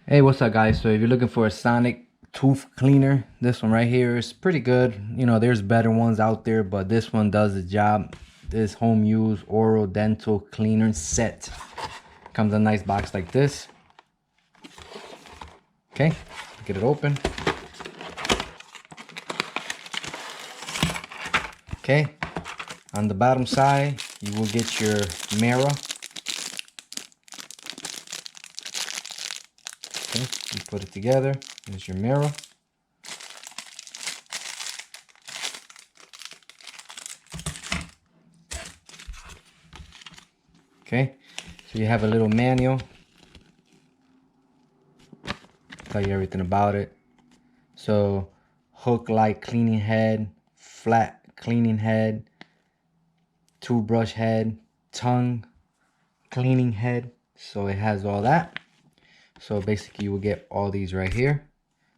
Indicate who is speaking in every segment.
Speaker 1: Hey, what's up guys? So if you're looking for a sonic tooth cleaner, this one right here is pretty good. You know, there's better ones out there, but this one does the job. This home use oral dental cleaner set comes in a nice box like this. Okay, get it open. Okay, on the bottom side you will get your mirror. Okay, you put it together. Here's your mirror. Okay, so you have a little manual, tell you everything about it. So hook light cleaning head, flat cleaning head, toothbrush head, tongue cleaning head. So it has all that. So basically you will get all these right here.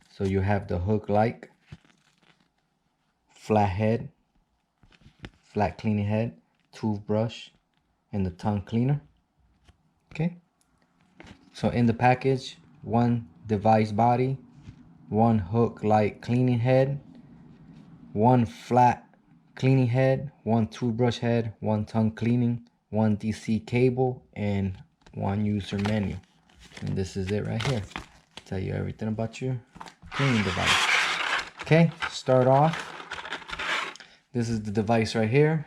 Speaker 1: So you have the hook light, flat head, flat cleaning head, toothbrush, and the tongue cleaner. Okay, so in the package, one device body, one hook light cleaning head, one flat cleaning head, one toothbrush head, one tongue cleaning, one DC cable, and one user menu. And this is it right here. Tell you everything about your cleaning device. Okay, start off. This is the device right here.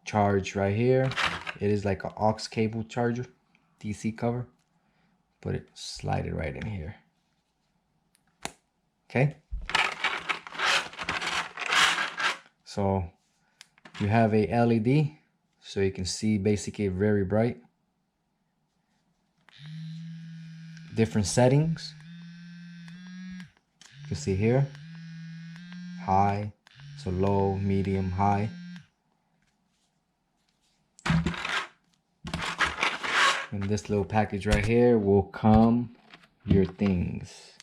Speaker 1: Charge right here. It is like an aux cable charger, DC cover. Put it, slide it right in here. Okay. So you have a LED, so you can see basically very bright. Different settings. You can see here, high, so low, medium, high. And this little package right here will come your things.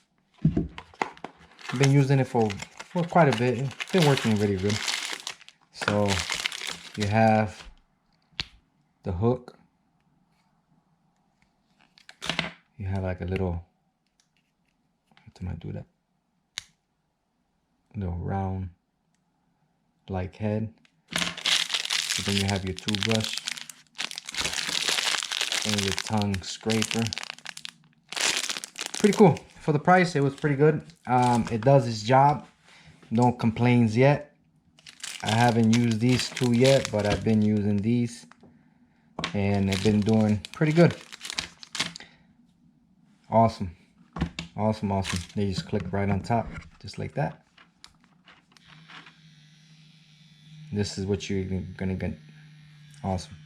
Speaker 1: I've been using it for quite a bit. It's been working really good. So you have the hook. You have like a little, how do I do that? Little round like head. So then you have your toothbrush and your tongue scraper. Pretty cool. For the price, it was pretty good. It does its job. No complaints yet. I haven't used these two yet, but I've been using these and they've been doing pretty good. Awesome. Awesome, awesome. They just click right on top, just like that. This is what you're gonna get. Awesome.